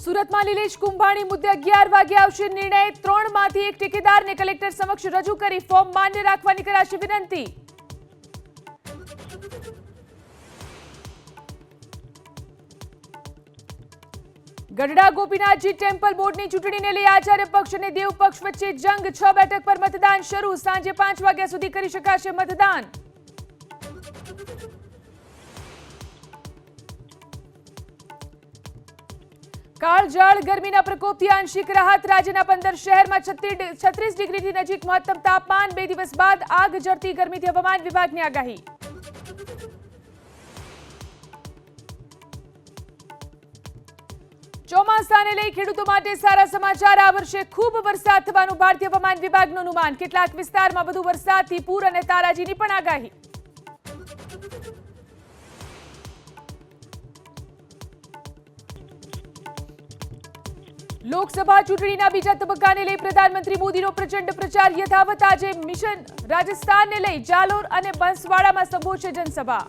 સુરતમાં લીલેશ કુંભાણી મુદ્દે 11 વાગે આવશે નિર્ણય। 3 માંથી એક ઠેકેદારને કલેક્ટર સમક્ષ રજૂ કરી ફોર્મ માન્ય રાખવાની કરાશે વિનંતી। ગઢડા ગોપીનાથજી ટેમ્પલ બોર્ડની ચૂંટણીને લઈ આચાર્ય પક્ષ અને દેવ પક્ષ વચ્ચે જંગ। 6 બેઠક પર મતદાન શરૂ। સાંજે 5 વાગ્યા સુધી કરી શકાશે મતદાન। કાળઝાળ ગરમીના પ્રકોપથી આંશિક રાહત। રાજ્યના 15 શહેરમાં 36 ડિગ્રીથી નજીક મહત્તમ તાપમાન। 2 દિવસ બાદ આગ ઝરતી ગરમીથી હવામાન વિભાગની આગાહી। ચોમાસાને લઈ ખેડૂતો માટે સારા સમાચાર। આ વર્ષે ખૂબ વરસાદ થવાનું ભારતીય હવામાન વિભાગનું અનુમાન। કેટલાક વિસ્તારમાં વધુ વરસાદથી પૂર અને તારાજીની પણ આગાહી। લોકસભા ચૂંટણીના બીજા તબક્કાને લઈ પ્રધાનમંત્રી મોદીનો પ્રચંડ પ્રચાર યથાવત। આજે મિશન રાજસ્થાનને લઈ જાલોર અને બંસવાડામાં સંબોધશે જનસભા।